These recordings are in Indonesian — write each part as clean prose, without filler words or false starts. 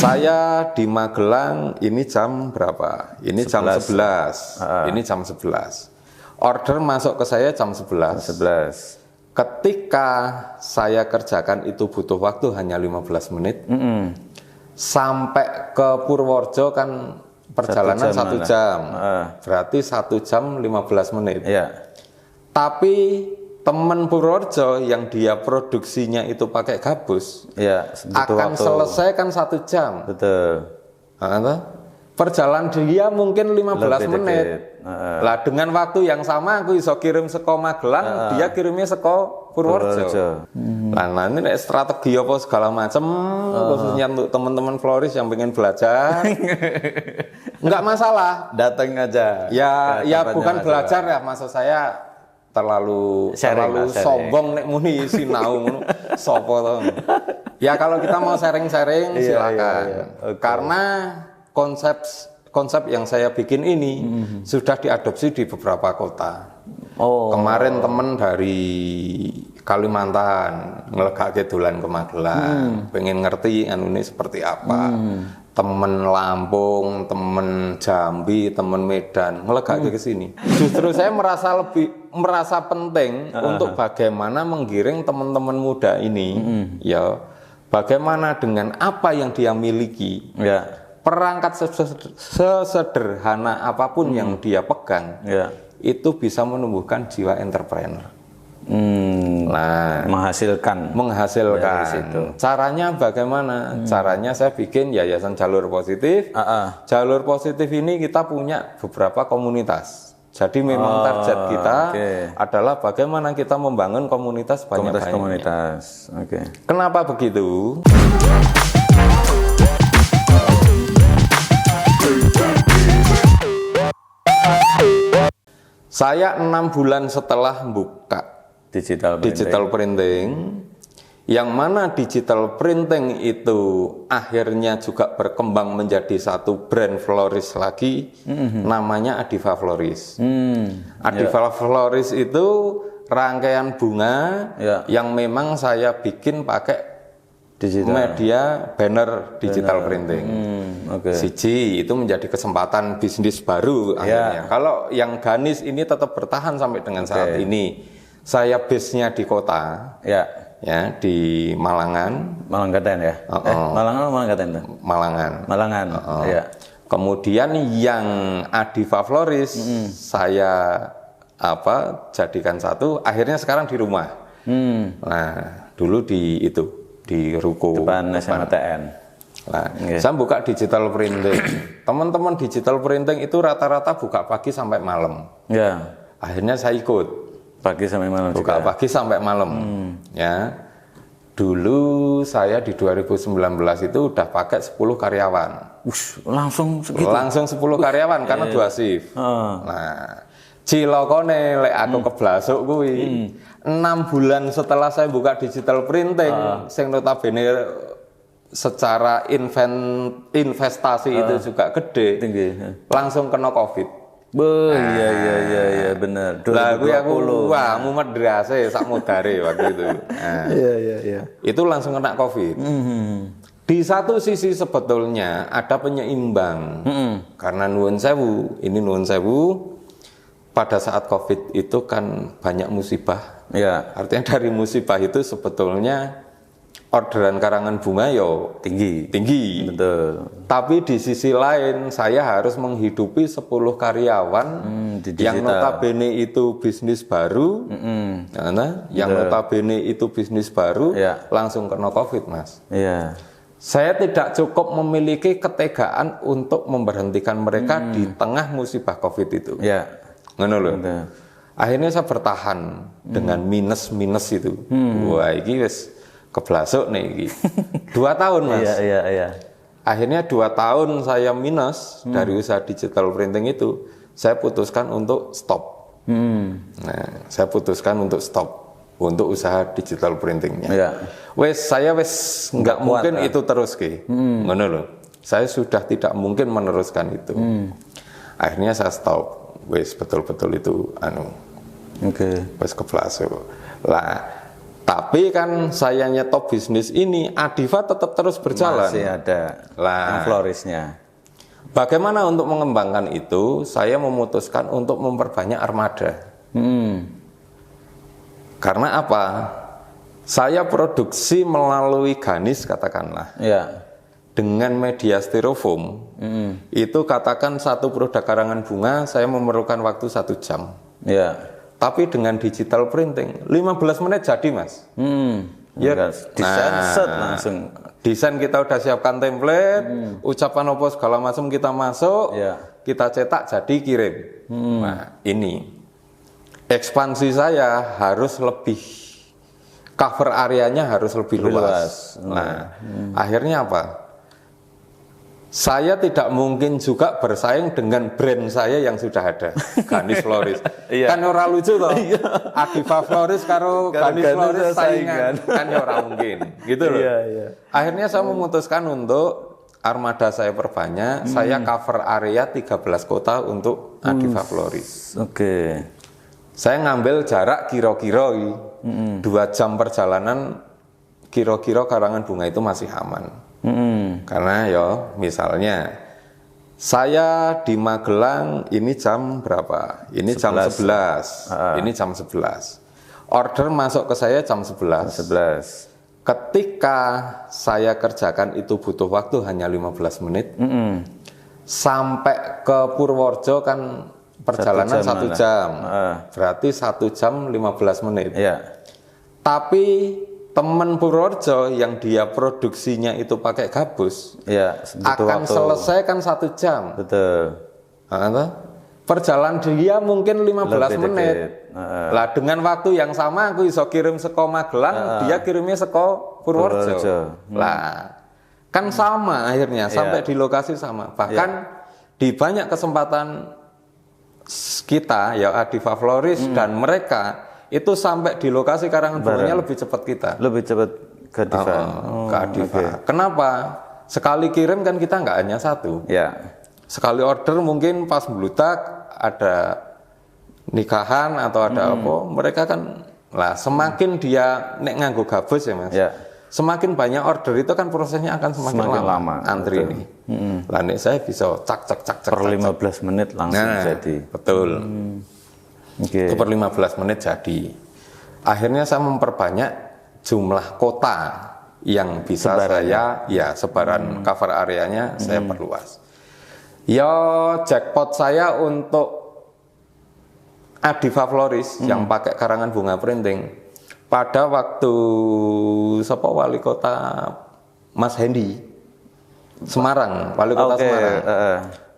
Saya di Magelang ini jam berapa? Ini jam 11. Ini jam 11. Order masuk ke saya jam 11. Ketika saya kerjakan itu butuh waktu hanya 15 menit. Sampai ke Purworejo kan perjalanan 1 jam. Berarti 1 jam 15 menit. Tapi teman Purworejo yang dia produksinya itu pakai gabus, akan selesai kan 1 jam. Betul. Perjalanan dia mungkin 15 menit. Lah dengan waktu yang sama aku iso kirim seko Magelang, dia kirimnya seko Purworejo. Nah ini strategi apa segala macam, khususnya untuk teman-teman floris yang pengen belajar, nggak masalah. Datang aja. Ya bukan belajar ya, maksud saya terlalu sombong nek muni sinau sopo to. Ya kalau kita mau sharing-sharing silakan. Karena konsep yang saya bikin ini sudah diadopsi di beberapa kota. Kemarin temen dari Kalimantan ngelegake dolan ke Magelang, pengen ngerti ini seperti apa. Temen Lampung, temen Jambi, temen Medan ngelegake ke sini. Justru saya merasa penting untuk bagaimana menggiring teman-teman muda ini, ya bagaimana dengan apa yang dia miliki. Perangkat sesederhana apapun yang dia pegang, itu bisa menumbuhkan jiwa entrepreneur. Nah, menghasilkan. Caranya bagaimana? Caranya saya bikin yayasan jalur positif. Jalur positif ini kita punya beberapa komunitas. Jadi memang target kita adalah bagaimana kita membangun komunitas banyak-banyak. Kenapa begitu? Saya 6 bulan setelah buka digital printing, yang mana digital printing itu akhirnya juga berkembang menjadi satu brand floris lagi, namanya Adiva Floris. Adiva Floris itu rangkaian bunga yang memang saya bikin pakai media banner digital printing. Siji itu menjadi kesempatan bisnis baru akhirnya. Kalau yang Ganis ini tetap bertahan sampai dengan saat ini. Saya base-nya di kota, ya di Malangan. Malangkaten ya? Malangan. Kemudian yang Adiva Floris saya jadikan satu. Akhirnya sekarang di rumah. Nah dulu di ruko depan SMATN. Nah, saya buka digital printing. Teman-teman digital printing itu rata-rata buka pagi sampai malam. Akhirnya saya ikut. Pagi sampai malam. Buka pagi sampai malam. Ya. Dulu saya di 2019 itu udah pakai 10 karyawan. Langsung segitu. Langsung 10 karyawan karena 2 shift. Nah, cilokone lek aku keblasuk kuwi. 6 bulan setelah saya buka digital printing, sing notabene secara investasi itu juga gede, tinggi. Langsung kena Covid. Iya benar. Lah aku mumet drase sak modare waktu itu. Itu langsung kena Covid. Di satu sisi sebetulnya ada penyeimbang. Karena nuwun sewu, pada saat Covid itu kan banyak musibah. Artinya dari musibah itu sebetulnya orderan karangan bunga tinggi. Betul. Tapi di sisi lain saya harus menghidupi 10 karyawan yang notabene itu bisnis baru. Yang notabene itu bisnis baru langsung kena Covid, Mas. Saya tidak cukup memiliki ketegaan untuk memberhentikan mereka di tengah musibah Covid itu. Ngono lho. Akhirnya saya bertahan dengan minus itu. Wah, iki wis keblasuk nih iki. 2 tahun, Mas. Akhirnya 2 tahun saya minus dari usaha digital printing itu, saya putuskan untuk stop. Nah, saya putuskan untuk stop untuk usaha digital printingnya. Saya nggak mungkin itu terus ngono lho. Saya sudah tidak mungkin meneruskan itu. Akhirnya saya stop. Betul-betul itu wis keblasuk. Lah Tapi kan saya nyetop bisnis ini, Adiva tetap terus berjalan. Masih ada yang florisnya. Bagaimana untuk mengembangkan itu? Saya memutuskan untuk memperbanyak armada. Karena apa? Saya produksi melalui ganis katakanlah. Ya. Dengan media styrofoam. Itu katakan satu produk karangan bunga saya memerlukan waktu 1 jam. Ya. Tapi dengan digital printing 15 menit jadi, Mas. Ya, desain set langsung. Desain kita udah siapkan template, ucapan apa segala macam kita masuk, kita cetak jadi kirim. Nah, ini ekspansi saya harus lebih, cover areanya harus lebih luas. Nah, akhirnya apa? Saya tidak mungkin juga bersaing dengan brand saya yang sudah ada, Ganis Floris. Kan ora lucu toh. Adiva Floris karo Ganis Floris saingan. Kan ora mungkin. Gitu loh. Akhirnya saya memutuskan untuk armada saya perbanyak, saya cover area 13 kota untuk Adiva Floris. Oke. Saya ngambil jarak kira-kira 2 jam perjalanan, kira-kira karangan bunga itu masih aman. Karena ya misalnya saya di Magelang ini jam berapa? Ini jam 11. Ini jam 11. Order masuk ke saya jam 11. Ketika saya kerjakan itu butuh waktu hanya 15 menit. Sampai ke Purworejo kan perjalanan 1 jam. Berarti 1 jam 15 menit. Tapi teman Purworejo yang dia produksinya itu pakai gabus, akan selesai kan 1 jam. Betul. Perjalanan dia mungkin 15 menit. Lah dengan waktu yang sama aku bisa kirim seko Magelang, dia kirimnya seko Purworejo. Lah kan sama akhirnya sampai di lokasi sama. Bahkan di banyak kesempatan kita ya Adiva Floris dan mereka itu sampai di lokasi karangan bunganya lebih cepat kita. Lebih cepat ke Adiva. Ke Adiva. Kenapa? Sekali kirim kan kita nggak hanya 1. Sekali order mungkin pas bludak ada nikahan atau ada apa, mereka kan lah semakin dia nek nganggo gabus ya Mas. Semakin banyak order itu kan prosesnya akan semakin lama antri ini. Lah nek saya bisa cak per 15 menit langsung jadi. Betul. Itu per 15 menit jadi. Akhirnya saya memperbanyak jumlah kota yang bisa sebaran cover areanya saya perluas. Ya jackpot saya untuk Adiva Floris yang pakai karangan bunga printing pada waktu wali kota Mas Hendy Semarang, wali kota Semarang.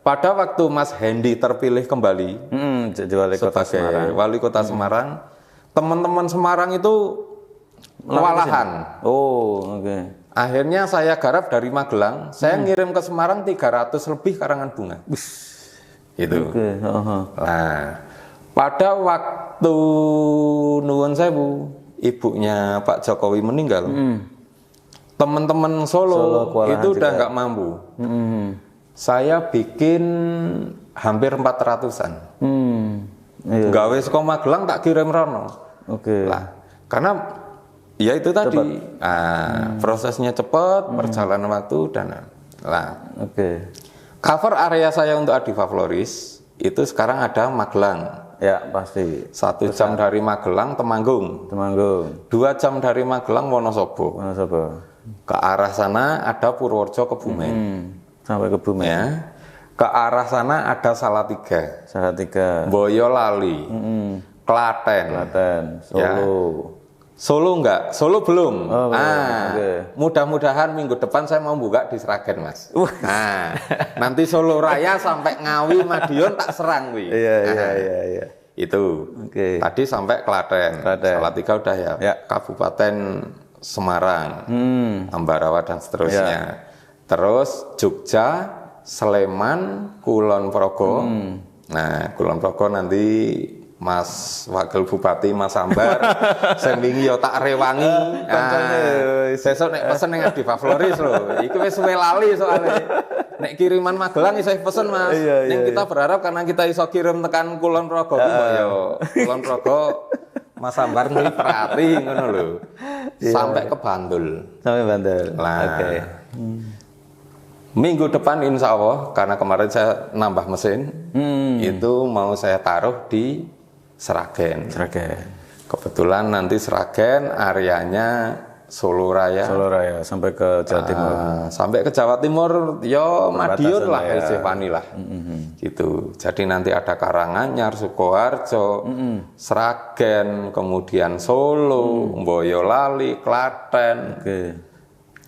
Pada waktu Mas Hendy terpilih kembali jadi wali kota Semarang, teman-teman Semarang itu kewalahan. Akhirnya saya garap dari Magelang, saya ngirim ke Semarang 300 lebih karangan bunga. Itu. Nah, pada waktu nuwun sewu, ibunya Pak Jokowi meninggal, teman-teman Solo itu udah nggak mampu. Saya bikin hampir 400-an. Gawe saka Magelang tak kirim rono. Lah, karena ya itu tadi. Prosesnya cepat, perjalanan waktu dan cover area saya untuk Adiva Floris itu sekarang ada Magelang. Ya, pasti. 1 jam dari Magelang Temanggung. 2 jam dari Magelang Wonosobo. Ke arah sana ada Purworejo Kebumen. Sampai Kebumen. Ya. Ke arah sana ada Salatiga. Boyolali. Klaten. Solo. Ya. Solo enggak, Solo belum. Mudah-mudahan minggu depan saya mau buka di Sragen, Mas. Nanti Solo Raya sampai Ngawi, Madiun tak serang, wi. Iya. Itu. Tadi sampai Klaten. Salatiga udah ya. Kabupaten Semarang, Ambarawa dan seterusnya. Terus Jogja, Sleman, Kulon Progo. Nah, Kulon Progo nanti Mas Wakil Bupati Mas Ambar sing wingi yo tak rewangi. Sesuk nek pesen ning Adiva Floris lho. Iki wis suwe lali soalnya. Nek kiriman Magelang iso pesen Mas. Ning kita berharap karena kita iso kirim tekan Kulon Progo ku yo Kulon Progo Mas Ambar ngliprati ngono lho. Sampai ke Bantul. Sampai Bantul. Nah, Oke. Minggu depan insya Allah, karena kemarin saya nambah mesin, itu mau saya taruh di Sragen. Kebetulan nanti Sragen areanya Solo Raya. Sampai ke Jawa Timur. Sampai ke Jawa Timur, yo Madiun lah, Sipani lah. Gitu. Jadi nanti ada Karanganyar, Sukoharjo, Sragen, kemudian Solo, Boyolali, Klaten,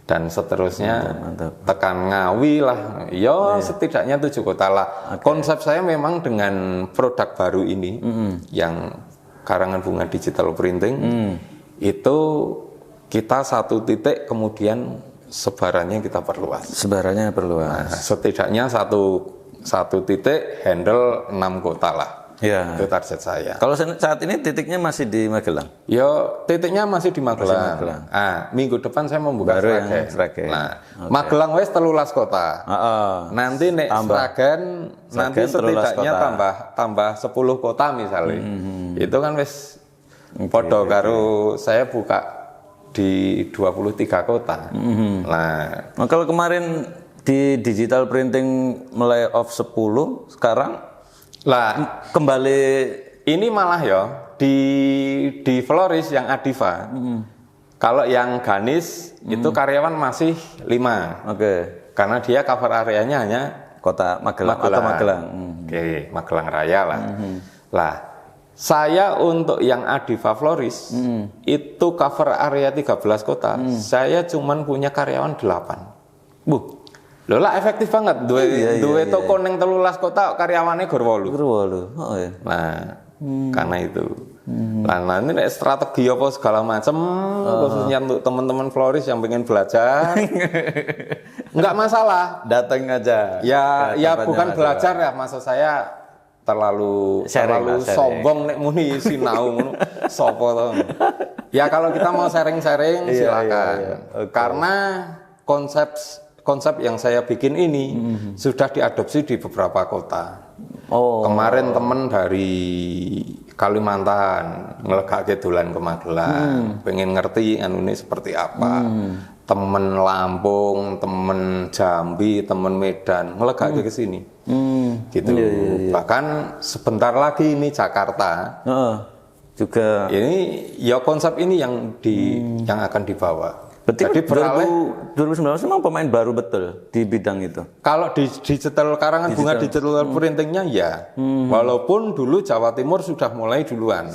dan seterusnya. Mantap. Tekan Ngawi lah. Yo setidaknya 7 kota lah. Konsep saya memang dengan produk baru ini, yang karangan bunga digital printing, itu kita satu titik, kemudian sebarannya kita perluas. Nah, setidaknya satu titik handle 6 kota lah. Ya. Itu target saya. Kalau saat ini titiknya masih di Magelang? Yo, titiknya masih di Magelang. Minggu depan saya membuka Sragen. Nah, Magelang wes 13 kota. Nanti nek Sragen nanti setidaknya tambah 10 kota misalnya. Itu kan wes podo karo saya buka di 23 kota. Nah, kalau kemarin di digital printing mulai off 10, sekarang lah kembali ini malah ya di Floris yang Adiva. Kalau yang Ganis itu karyawan masih 5. Karena dia cover areanya hanya kota Magelang. Atau Magelang. Magelang Raya lah. Lah, saya untuk yang Adiva Floris itu cover area 13 kota. Saya cuman punya karyawan 8. Lho lah efektif banget. Dua toko neng 13 kota karyawannya gor 8. Nah, karena itu. Nah, ini strategi apa segala macam, khususnya untuk teman-teman Floris yang pengen belajar. Enggak masalah, datang aja. Ya bukan belajar ya, maksud saya terlalu sombong nek muni sinau ngono sapa to. Ya kalau kita mau sharing-sharing silakan. Karena konsep yang saya bikin ini sudah diadopsi di beberapa kota. Kemarin temen dari Kalimantan ngelegake dolan ke Magelang, pengen ngerti ini seperti apa. Temen Lampung, temen Jambi, temen Medan ngelegake ke sini. Gitu. Bahkan sebentar lagi ini Jakarta. Juga ini ya konsep ini yang akan dibawa. Berarti 2019 memang pemain baru betul di bidang itu. Kalau di digital karangan bunga digital printingnya ya, walaupun dulu Jawa Timur sudah mulai duluan.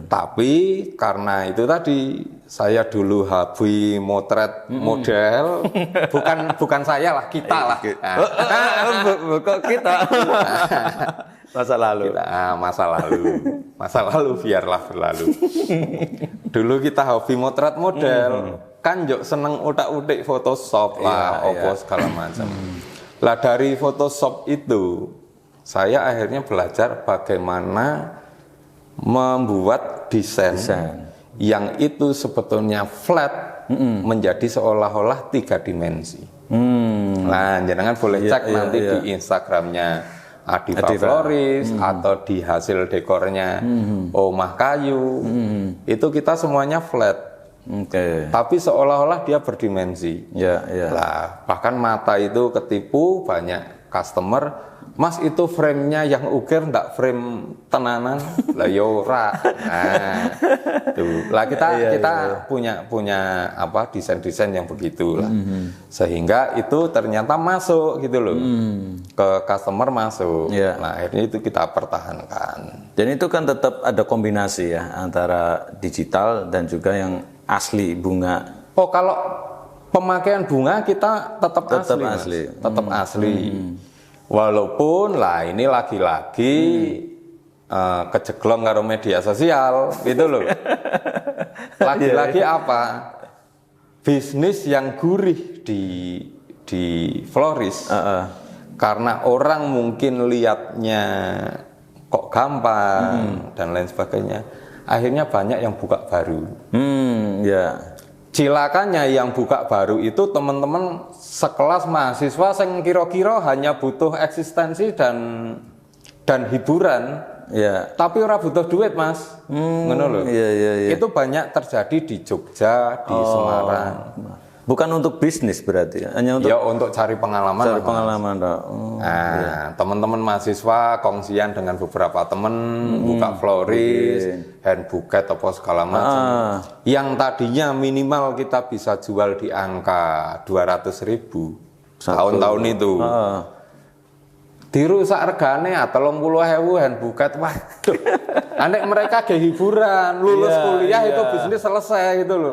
Tapi karena itu tadi saya dulu hobi motret model, bukan saya lah, kita lah. Kok kita? Masa lalu biarlah berlalu. Dulu kita hobi motret model, kan jok seneng utak-utik Photoshop lah, segala macam. Lah dari Photoshop itu saya akhirnya belajar bagaimana membuat desain yang itu sebetulnya flat menjadi seolah-olah 3 dimensi. Nah, jangan boleh cek nanti di Instagramnya Adiva Floris atau di hasil dekornya Omah Kayu. Itu kita semuanya flat. Tapi seolah-olah dia berdimensi. Lah, bahkan mata itu ketipu, banyak customer, Mas itu frame-nya yang ukir ndak frame tenanan. Lah yo ora. Nah, tuh. Lah kita punya apa desain-desain yang begitulah. Sehingga itu ternyata masuk gitu loh. Ke customer masuk. Nah, akhirnya itu kita pertahankan. Dan itu kan tetap ada kombinasi ya antara digital dan juga yang asli bunga. Kalau pemakaian bunga kita tetap asli. Walaupun lah ini lagi-lagi kejeglong karo media sosial gitu loh. Lagi-lagi apa? Bisnis yang gurih di Floris. Karena orang mungkin lihatnya kok gampang dan lain sebagainya. Akhirnya banyak yang buka baru. Cilakanya yang buka baru itu teman-teman sekelas mahasiswa yang kira-kira hanya butuh eksistensi dan hiburan, Iya. Tapi ora butuh duit, Mas. Ngono lho. Iya. Itu banyak terjadi di Jogja, di Semarang. Bukan untuk bisnis berarti, hanya untuk Ya untuk cari pengalaman. cari pengalaman. Nah, teman-teman mahasiswa kongsian dengan beberapa teman buka florist, hand buket apa segala macam. Yang tadinya minimal kita bisa jual di angka 200.000 tahun-tahun itu. Dirusak regane 30.000 hand buket. Waduh. Anek mereka ke hiburan, lulus kuliah itu bisnis selesai gitu loh.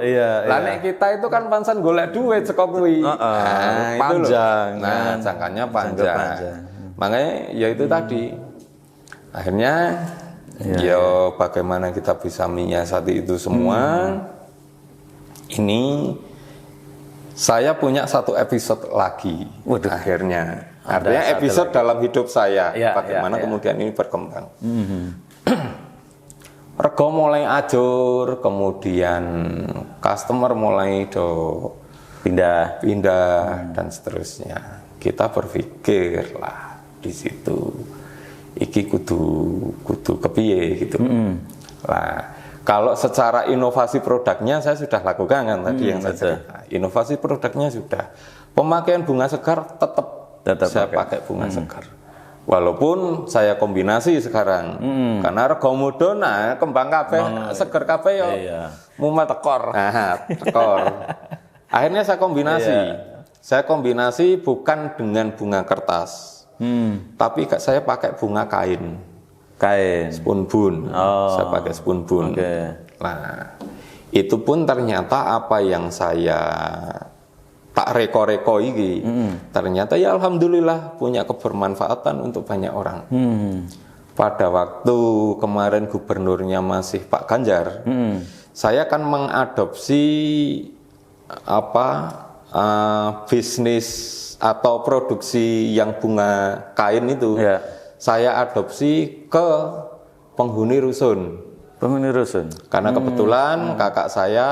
Lah nek kita itu kan pancen golek duit saka kuwi. Panjang. Nah, jangkanya panjang. Makanya ya itu tadi. Akhirnya ya bagaimana kita bisa menyiasati itu semua. Ini saya punya satu episode lagi. Akhirnya. Artinya episode dalam hidup saya. Bagaimana kemudian ini berkembang. Rego mulai ajur, kemudian customer mulai pindah dan seterusnya. Kita berpikir lah di situ, iki kudu kepiye gitu. Lah, kalau secara inovasi produknya saya sudah lakukan kan tadi yang saya cerita. Inovasi produknya sudah. Pemakaian bunga segar tetap saya pakai bunga segar. Walaupun saya kombinasi sekarang, karena rego mudona kembang kabeh, seger kabeh yo mumet tekor. Akhirnya saya kombinasi. Saya kombinasi bukan dengan bunga kertas, tapi saya pakai bunga kain. Spoon bun. Saya pakai spoon bun. Nah, itu pun ternyata apa yang saya tak reko-reko iki ternyata ya alhamdulillah punya kebermanfaatan untuk banyak orang. Pada waktu kemarin gubernurnya masih Pak Ganjar, saya kan mengadopsi bisnis atau produksi yang bunga kain itu. Saya adopsi ke penghuni rusun. Karena kebetulan kakak saya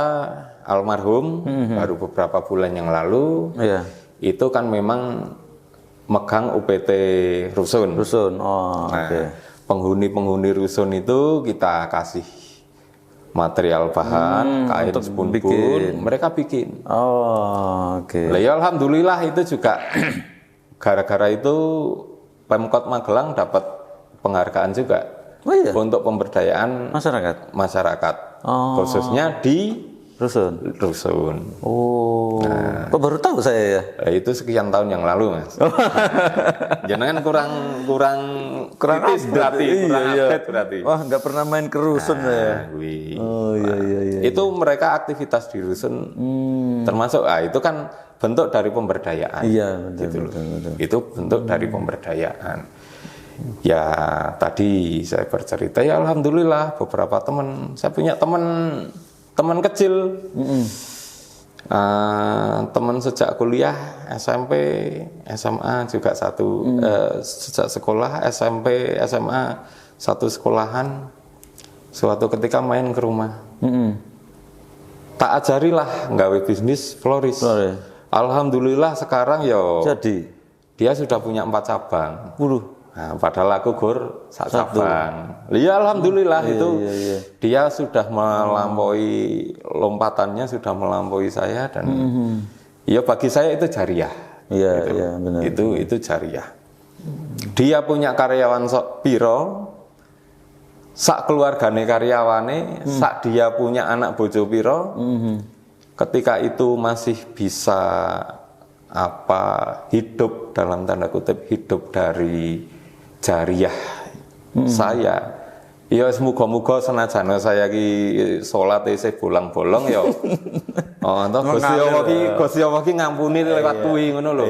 almarhum baru beberapa bulan yang lalu itu kan memang megang UPT rusun. Penghuni rusun itu kita kasih material bahan kain spoon bun, mereka bikin. Lah ya alhamdulillah itu juga gara-gara itu Pemkot Magelang dapat penghargaan juga untuk pemberdayaan masyarakat. Khususnya di rusun. Kok baru tahu saya ya? Itu sekian tahun yang lalu, Mas. Jangan kurang kritis berarti, kurang update berarti. Wah, nggak pernah main ke rusun ya. Iya. Itu mereka aktivitas di rusun, termasuk itu kan bentuk dari pemberdayaan. Betul. Itu bentuk dari pemberdayaan. Ya tadi saya bercerita ya alhamdulillah beberapa teman, saya punya teman kecil, teman sejak kuliah, SMP, SMA juga satu, sejak sekolah SMP, SMA satu sekolahan. Suatu ketika main ke rumah, tak ajarilah nggawe bisnis florist. Alhamdulillah sekarang jadi dia sudah punya 4 cabang. Nah, padahal aku sak cabang. Ya alhamdulillah dia sudah melampaui lompatannya, sudah melampaui saya dan ya bagi saya itu jariah. Benar. Itu jariah. Dia punya karyawan piro, sak keluargane karyawane, sak dia punya anak bojo piro. Ketika itu masih bisa hidup dalam tanda kutip hidup dari jariah saya. Ya semoga-moga senajan saya ki salat isih bolong-bolong ya. Entah Gusti Allah ki ngampuni lewat kuwi ngono lho.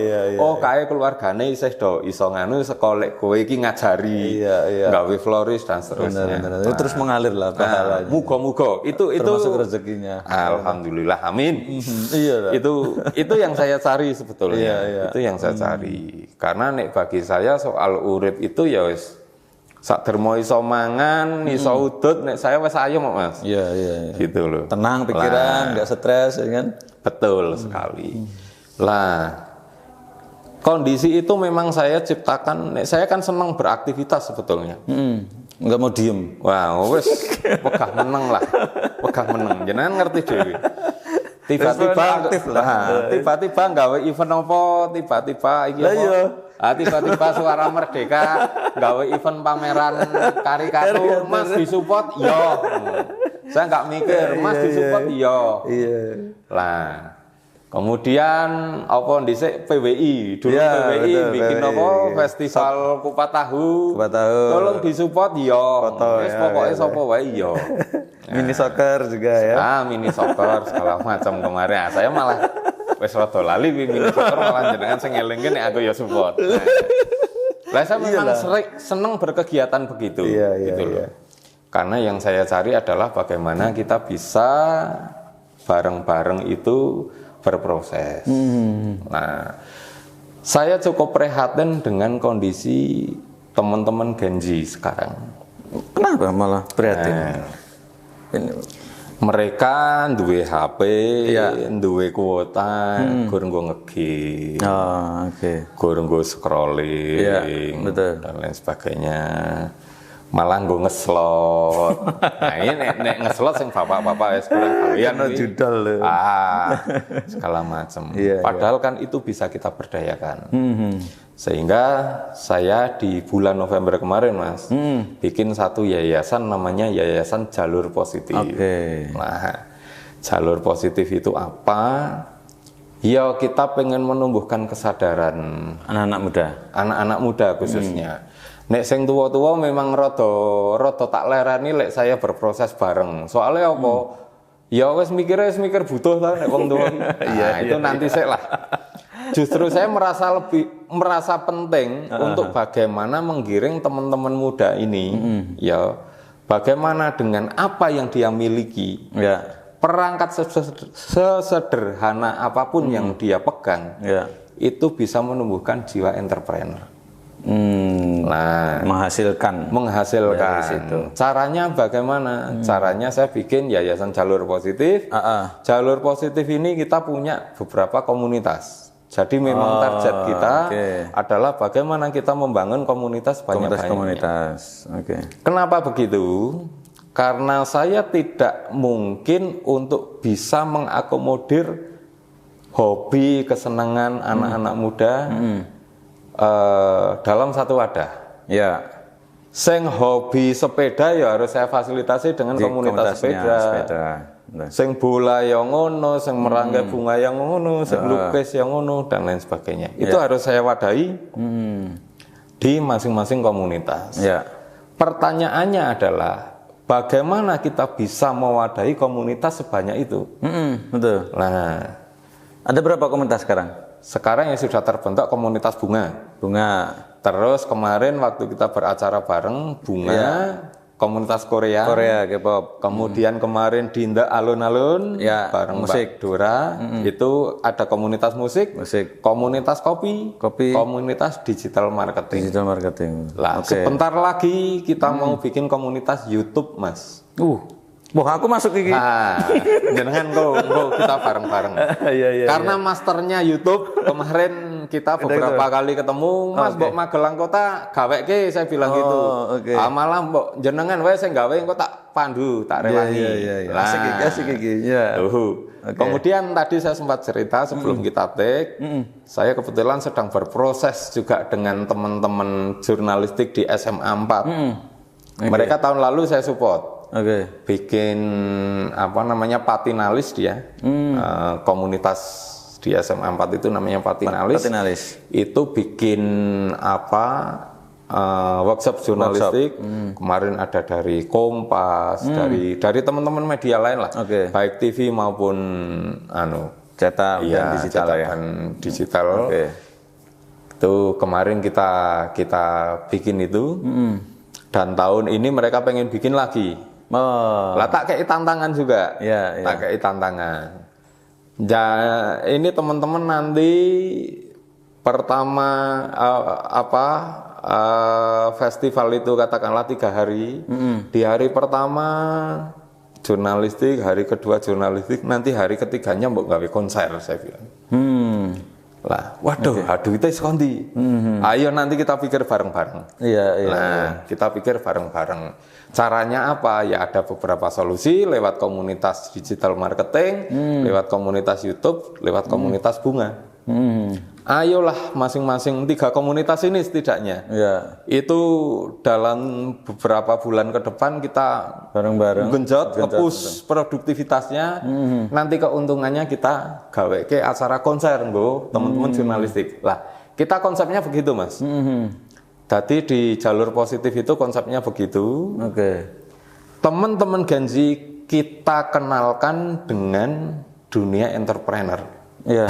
Kae keluargane isih iso nganu sekolek kowe iki ngajari gawe florist dan seterusnya. Benar. Terus mengalir lah pahalanya. Moga-moga itu termasuk rezekinya. Alhamdulillah amin. Itu yang saya cari sebetulnya. Itu yang saya cari. Karena nek bagi saya soal urip itu ya wis sak dermo iso mangan, iso udut, nek saya wis ayo Mas. Iya. Gitu loh. Tenang pikiran, enggak stres ya kan? Betul sekali. Lah, kondisi itu memang saya ciptakan, nek saya kan senang beraktivitas sebetulnya. Enggak mau diem. Wah, wes pegah meneng lah. Pegah meneng. Jenengan ngerti dhewe. Tiba-tiba aktif lah. Tiba-tiba gawe event apa? Tiba-tiba iki apa? Tiba-tiba Suara Merdeka gawe event pameran karikatur, Mas disupport yo. Saya nggak mikir, Mas disupport yo. Iya. Lah, kemudian apa dhisik PWI, dulu PWI betul, bikin PWI. apa festival kupat tahu. Kupat tahu. Tolong disupport yo. Wis ya, pokoke sapa wae yo. Mini soccer juga ya. Mini soccer segala macam kemarin. Saya malah wis rada lali mini soccer malah jenengan sing ngelingke nek aku ya support. Lah saya memang seneng berkegiatan begitu gitu loh. Karena yang saya cari adalah bagaimana kita bisa bareng-bareng itu berproses. Nah, saya cukup prihatin dengan kondisi teman-teman Gen Z sekarang. Kenapa malah prihatin? Mereka duwe HP, duwe kuota, gur nggo nge-game, gur nggo scrolling, betul. Dan lain sebagainya. Malah nggo ngeslot. Nah, ini nek ngeslot sing bapak-bapak wis kurang kalian judal lho. Segala macam. Padahal kan itu bisa kita berdayakan. Sehingga saya di bulan November kemarin, Mas, bikin satu yayasan namanya Yayasan Jalur Positif. Nah, Jalur Positif itu apa? Ya, kita pengen menumbuhkan kesadaran anak-anak muda khususnya. Nek sing tua-tua memang rada tak lerani lek saya berproses bareng. Soalnya apa? Ya wis mikir butuh ta nek wong tua. Itu nanti sik lah. Justru saya merasa penting untuk bagaimana menggiring teman-teman muda ini, ya bagaimana dengan apa yang dia miliki, perangkat sesederhana apapun yang dia pegang, itu bisa menumbuhkan jiwa entrepreneur. Nah, menghasilkan. Caranya bagaimana? Caranya saya bikin Yayasan Jalur Positif. Jalur Positif ini kita punya beberapa komunitas. Jadi memang target kita adalah bagaimana kita membangun komunitas banyak-banyak. Kenapa begitu? Karena saya tidak mungkin untuk bisa mengakomodir hobi kesenangan anak-anak muda dalam satu wadah. Sing hobi sepeda ya harus saya fasilitasi dengan komunitas sepeda. Sing bola yang ngono, sing merangkai bunga yang ngono, sing lukis yang ngono dan lain sebagainya. Itu harus saya wadahi di masing-masing komunitas. Pertanyaannya adalah bagaimana kita bisa mewadahi komunitas sebanyak itu? Betul. Nah, ada berapa komunitas sekarang? Sekarang yang sudah terbentuk komunitas bunga. Terus kemarin waktu kita beracara bareng bunga, komunitas Korea K-pop. Kemudian kemarin Dinda alun-alun bareng musik Dora, itu ada komunitas musik, komunitas kopi, komunitas digital marketing. Lah, sebentar lagi kita mau bikin komunitas YouTube, Mas. Wah, aku masuk iki. Jangan kita bareng-bareng. Karena masternya YouTube kemarin kita beberapa kali ketemu, Mas, mbok Magelang Kota gaweke saya bilang gitu. Malah mbok jenengan wae sing gawe engko tak pandu, tak rewangi. Asik iki. Kemudian tadi saya sempat cerita sebelum kita take, saya kebetulan sedang berproses juga dengan teman-teman jurnalistik di SMA 4. Mereka tahun lalu saya support. Bikin Patinalis dia, komunitas di SMA 4 itu namanya Patinalis. Itu bikin workshop jurnalistik. Kemarin ada dari Kompas, dari teman-teman media lain lah, baik TV maupun cetak dan digital. Itu kemarin kita bikin itu. Dan tahun ini mereka pengen bikin lagi. Lah tak kayak tantangan juga. Tak kayak tantangan. Ini teman-teman nanti pertama festival itu katakanlah 3 hari. Di hari pertama jurnalistik, hari kedua jurnalistik, nanti hari ketiganya mbok gawe konser saya bilang. Lah, waduh, aduh itu sekondi. Ayo nanti kita pikir bareng-bareng. Iya. Nah, kita pikir bareng-bareng. Caranya apa? Ya ada beberapa solusi lewat komunitas digital marketing, lewat komunitas YouTube, lewat komunitas bunga. Ayolah masing-masing 3 komunitas ini setidaknya. Iya. Itu dalam beberapa bulan ke depan kita Bareng-bareng. genjot, nge-push produktivitasnya. Nanti keuntungannya kita gawe ke acara konser, Nggo, teman-teman jurnalistik. Lah, kita konsepnya begitu, Mas. Jadi di jalur positif itu konsepnya begitu. Oke. Teman-teman Genzi kita kenalkan dengan dunia entrepreneur. Iya.